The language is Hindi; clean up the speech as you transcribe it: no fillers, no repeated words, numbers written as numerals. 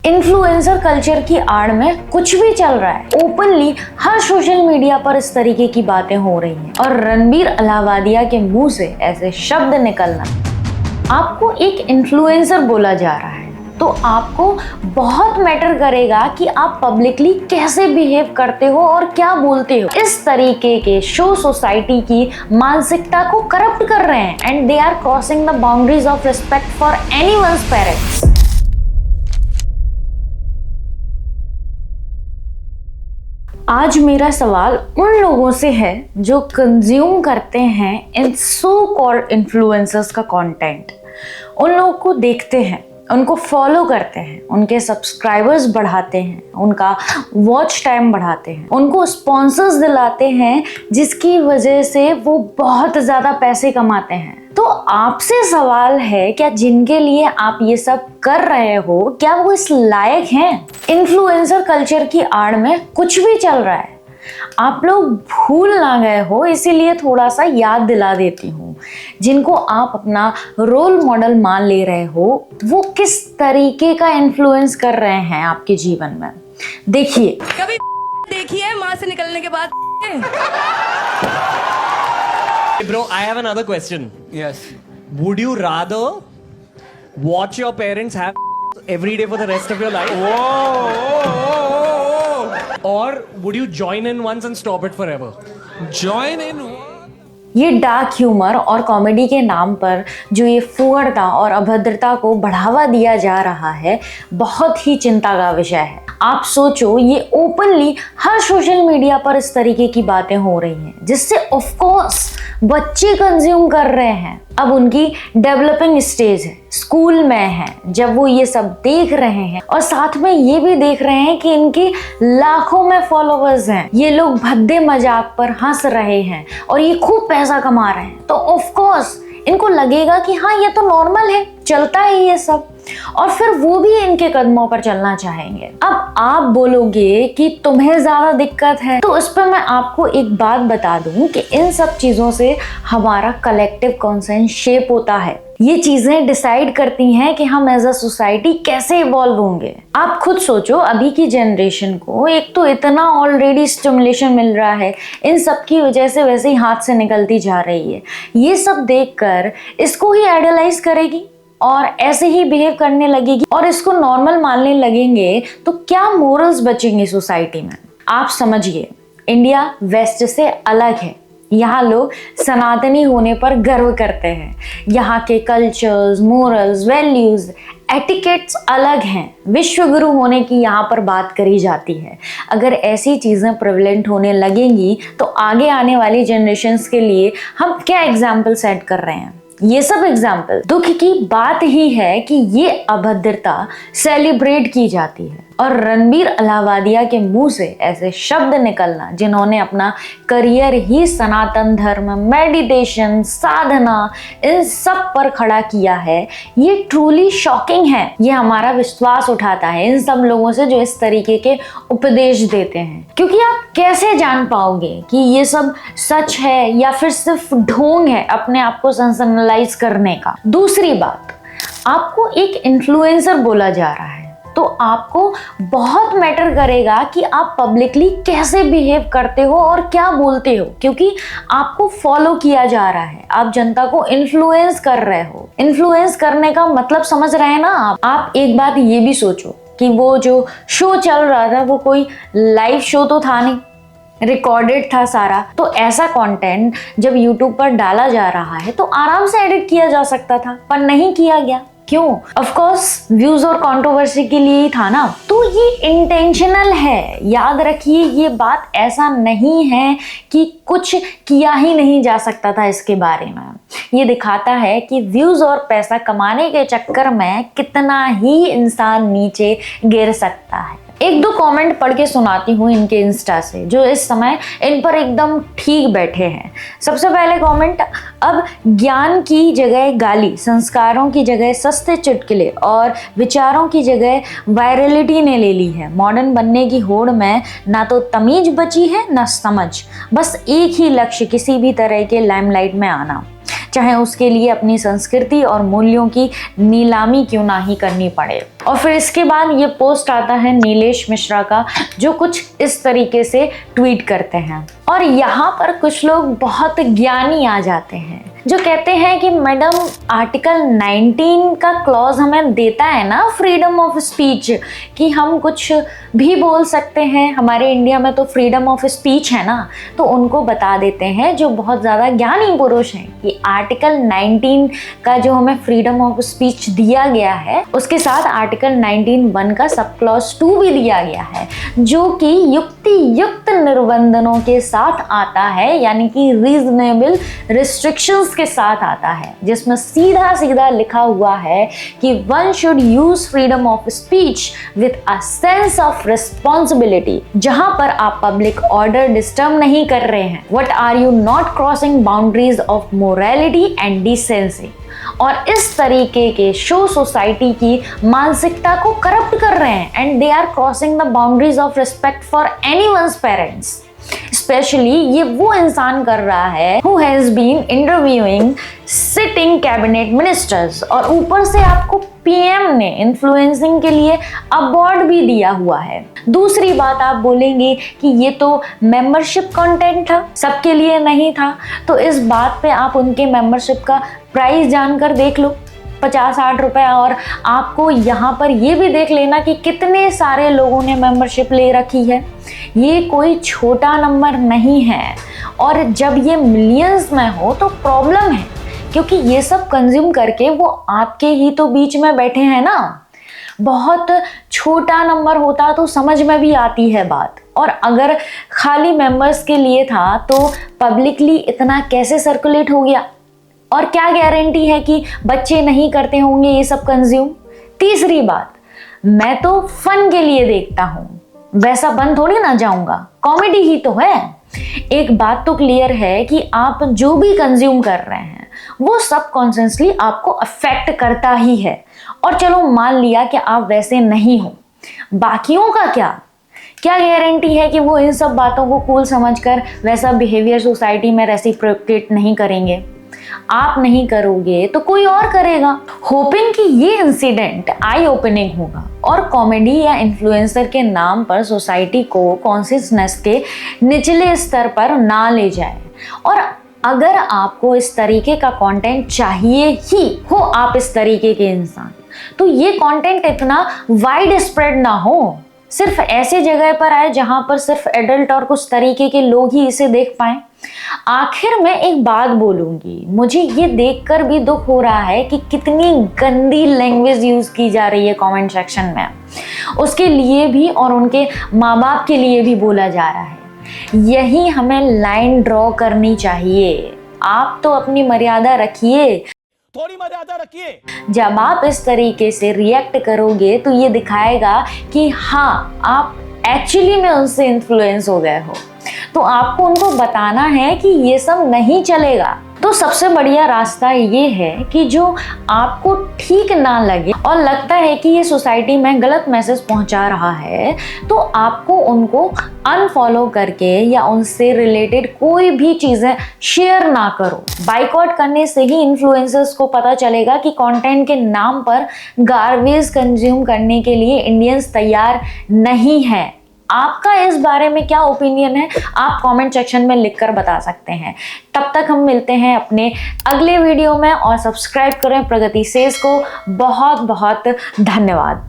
इन्फ्लुएंसर कल्चर की आड़ में कुछ भी चल रहा है। ओपनली हर सोशल मीडिया पर इस तरीके की बातें हो रही हैं और रणबीर अलाहाबादिया के मुंह से ऐसे शब्द निकलना, आपको एक इन्फ्लुएंसर बोला जा रहा है तो आपको बहुत मैटर करेगा कि आप पब्लिकली कैसे बिहेव करते हो और क्या बोलते हो। इस तरीके के शो सोसाइटी की मानसिकता को करप्ट कर रहे हैं and they are crossing the boundaries of respect for anyone's parents. आज मेरा सवाल उन लोगों से है जो कंज्यूम करते हैं इन सो कॉल्ड इन्फ्लुएंसर्स का कंटेंट। उन लोगों को देखते हैं, उनको फॉलो करते हैं, उनके सब्सक्राइबर्स बढ़ाते हैं, उनका वॉच टाइम बढ़ाते हैं, उनको स्पॉन्सर्स दिलाते हैं जिसकी वजह से वो बहुत ज़्यादा पैसे कमाते हैं। तो आपसे सवाल है, क्या जिनके लिए आप ये सब कर रहे हो क्या वो इस लायक हैं? इन्फ्लुएंसर कल्चर की आड़ में कुछ भी चल रहा है, आप लोग भूल ना गए हो इसीलिए थोड़ा सा याद दिला देती हूँ। जिनको आप अपना रोल मॉडल मान ले रहे हो वो किस तरीके का इन्फ्लुएंस कर रहे हैं आपके जीवन में। देखिए, कभी देखिए माँ से निकलने के बाद Bro, I have another question. Yes. Would you rather watch your parents have every day for the rest of your life? Or would you join in once and stop it forever? Join in. ये डार्क ह्यूमर और कॉमेडी के नाम पर जो ये फुहड़ता और अभद्रता को बढ़ावा दिया जा रहा है बहुत ही चिंता का विषय है। आप सोचो, ये ओपनली हर सोशल मीडिया पर इस तरीके की बातें हो रही हैं जिससे ऑफ कोर्स बच्चे कंज्यूम कर रहे हैं। अब उनकी डेवलपिंग स्टेज है, स्कूल में है, जब वो ये सब देख रहे हैं और साथ में ये भी देख रहे हैं कि इनके लाखों में फॉलोअर्स हैं, ये लोग भद्दे मजाक पर हंस रहे हैं और ये खूब पैसा कमा रहे हैं, तो ऑफ कोर्स इनको लगेगा कि हाँ ये तो नॉर्मल है, चलता है ये सब, और फिर वो भी इनके कदमों पर चलना चाहेंगे। अब आप बोलोगे कि तुम्हें ज्यादा दिक्कत है, तो इस पर मैं आपको एक बात बता दूं कि इन सब चीजों से हमारा कलेक्टिव कॉन्सेंस शेप होता है। ये चीजें डिसाइड करती हैं कि हम एज अ सोसाइटी कैसे इवॉल्व होंगे। आप खुद सोचो, अभी की जनरेशन को एक तो इतना ऑलरेडी स्टिमुलेशन मिल रहा है, इन सब की वजह से वैसे ही हाथ से निकलती जा रही है। ये सब देखकर इसको ही आइडलाइज करेगी और ऐसे ही बिहेव करने लगेगी और इसको नॉर्मल मानने लगेंगे, तो क्या मोरल्स बचेंगे सोसाइटी में? आप समझिए, इंडिया वेस्ट से अलग है। यहाँ लोग सनातनी होने पर गर्व करते हैं। यहाँ के कल्चर्स, मोरल्स, वैल्यूज, एटिकेट्स अलग हैं। विश्व गुरु होने की यहाँ पर बात करी जाती है। अगर ऐसी चीज़ें प्रेवलेंट होने लगेंगी तो आगे आने वाली जनरेशन्स के लिए हम क्या एग्जाम्पल सेट कर रहे हैं? ये सब एग्जाम्पल दुख की बात ही है कि ये अभद्रता सेलिब्रेट की जाती है और रणबीर अलाहाबादिया के मुंह से ऐसे शब्द निकलना, जिन्होंने अपना करियर ही सनातन धर्म, मेडिटेशन, साधना, इन सब पर खड़ा किया है, ये ट्रूली शॉकिंग है। ये हमारा विश्वास उठाता है इन सब लोगों से जो इस तरीके के उपदेश देते हैं, क्योंकि आप कैसे जान पाओगे कि ये सब सच है या फिर सिर्फ ढोंग है अपने आप को सेंसेशनलाइज करने का। दूसरी बात, आपको एक इन्फ्लुएंसर बोला जा रहा है तो आपको बहुत मैटर करेगा कि आप पब्लिकली कैसे बिहेव करते हो और क्या बोलते हो, क्योंकि आपको फॉलो किया जा रहा है, आप जनता को इन्फ्लुएंस कर रहे हो। इन्फ्लुएंस करने का मतलब समझ रहे हैं ना आप? एक बात ये भी सोचो कि वो जो शो चल रहा था वो कोई लाइव शो तो था नहीं, रिकॉर्डेड था सारा। तो ऐसा कंटेंट जब यूट्यूब पर डाला जा रहा है तो आराम से एडिट किया जा सकता था, पर नहीं किया गया। क्यों? ऑफ कोर्स व्यूज और कंट्रोवर्सी के लिए ही था ना। तो ये इंटेंशनल है, याद रखिए ये बात। ऐसा नहीं है कि कुछ किया ही नहीं जा सकता था इसके बारे में। ये दिखाता है कि व्यूज और पैसा कमाने के चक्कर में कितना ही इंसान नीचे गिर सकता है। एक दो कमेंट पढ़ के सुनाती हूँ इनके इंस्टा से, जो इस समय इन पर एकदम ठीक बैठे हैं। सबसे पहले कमेंट, अब ज्ञान की जगह गाली, संस्कारों की जगह सस्ते चुटकुले और विचारों की जगह वायरलिटी ने ले ली है। मॉडर्न बनने की होड़ में ना तो तमीज बची है ना समझ, बस एक ही लक्ष्य, किसी भी तरह के लाइमलाइट में आना। चाहे उसके लिए अपनी संस्कृति और मूल्यों की नीलामी क्यों ना ही करनी पड़े। और फिर इसके बाद ये पोस्ट आता है नीलेश मिश्रा का, जो कुछ इस तरीके से ट्वीट करते हैं। और यहाँ पर कुछ लोग बहुत ज्ञानी आ जाते हैं, जो कहते हैं कि मैडम आर्टिकल 19 का क्लॉज हमें देता है ना फ्रीडम ऑफ स्पीच, कि हम कुछ भी बोल सकते हैं। हमारे इंडिया में तो फ्रीडम ऑफ स्पीच है ना, तो उनको बता देते हैं जो बहुत ज़्यादा ज्ञानी पुरुष हैं कि आर्टिकल 19 का जो हमें फ्रीडम ऑफ स्पीच दिया गया है, उसके साथ आर्टिकल 19(1) का सब क्लॉज 2 भी दिया गया है, जो कि युक्त निर्बंधनों के साथ आता है, यानी कि रीजनेबल रिस्ट्रिक्शंस के साथ आता है, जिसमें सीधा सीधा लिखा हुआ है कि one should use freedom of speech with a sense of responsibility, जहां पर आप पब्लिक ऑर्डर डिस्टर्ब नहीं कर रहे हैं। What are you not crossing boundaries of morality and decency. और इस तरीके के शो सोसाइटी की मानसिकता को करप्ट कर रहे हैं, and they are crossing the boundaries of respect for anyone's parents. Specially ये वो इंसान कर रहा है who has been interviewing sitting cabinet ministers, और ऊपर से आपको पीएम ने इन्फ्लुएंसिंग के लिए अवार्ड भी दिया हुआ है। दूसरी बात, आप बोलेंगे कि ये तो मेंबरशिप कंटेंट था, सबके लिए नहीं था, तो इस बात पे आप उनके मेंबरशिप का प्राइस जानकर देख लो, 50-60 रुपए। और आपको यहाँ पर ये भी देख लेना कि कितने सारे लोगों ने मेंबरशिप ले रखी है। ये कोई छोटा नंबर नहीं है, और जब ये मिलियंस में हो तो प्रॉब्लम है, क्योंकि ये सब कंज्यूम करके वो आपके ही तो बीच में बैठे हैं ना। बहुत छोटा नंबर होता तो समझ में भी आती है बात, और अगर खाली मेंबर्स के लिए था तो पब्लिकली इतना कैसे सर्कुलेट हो गया, और क्या गारंटी है कि बच्चे नहीं करते होंगे ये सब कंज्यूम। तीसरी बात, मैं तो फन के लिए देखता हूँ, वैसा बन थोड़ी ना जाऊंगा, कॉमेडी ही तो है। एक बात तो क्लियर है कि आप जो भी कंज्यूम कर रहे हैं वो सबकॉन्शियसली आपको अफेक्ट करता ही है। और चलो मान लिया कि आप वैसे नहीं हो, बाकियों का क्या गारंटी है कि वो इन सब बातों को कूल समझकर वैसा बिहेवियर सोसाइटी में रेसिप्रोकेट नहीं करेंगे। आप नहीं करोगे तो कोई और करेगा। होपिंग कि ये इंसिडेंट आई ओपनिंग होगा और कॉमेडी या इन्फ्लुएंसर के नाम पर सोसाइटी को कॉन्शियसनेस के निचले स्तर पर ना ले जाए। और अगर आपको इस तरीके का कंटेंट चाहिए ही हो, आप इस तरीके के इंसान, तो ये कंटेंट इतना वाइड स्प्रेड ना हो, सिर्फ ऐसे जगह पर आए जहां पर सिर्फ एडल्ट और कुछ तरीके के लोग ही इसे देख पाएं। आखिर में एक बात बोलूंगी, मुझे ये देखकर भी दुख हो रहा है कि कितनी गंदी लैंग्वेज यूज की जा रही है कमेंट सेक्शन में। उसके लिए भी और उनके माँ बाप के लिए भी बोला जा रहा है। यही हमें लाइन ड्रॉ करनी चाहिए। आप तो अपनी मर्यादा रखिए, थोड़ी मर्यादा रखिए। जब आप इस तरीके से रिएक्ट करोगे तो ये दिखाएगा कि हाँ, आप एक्चुअली में उनसे इन्फ्लुएंस हो गए हो। तो आपको उनको बताना है कि ये सब नहीं चलेगा। तो सबसे बढ़िया रास्ता ये है कि जो आपको ठीक ना लगे और लगता है कि ये सोसाइटी में गलत मैसेज पहुंचा रहा है, तो आपको उनको अनफॉलो करके या उनसे रिलेटेड कोई भी चीज़ें शेयर ना करो। बाइकआउट करने से ही इन्फ्लुएंसर्स को पता चलेगा कि कंटेंट के नाम पर गार्बेज कंज्यूम करने के लिए इंडियंस तैयार नहीं है। आपका इस बारे में क्या ओपिनियन है, आप कमेंट सेक्शन में लिखकर बता सकते हैं। तब तक हम मिलते हैं अपने अगले वीडियो में, और सब्सक्राइब करें प्रगति सेज को। बहुत बहुत धन्यवाद।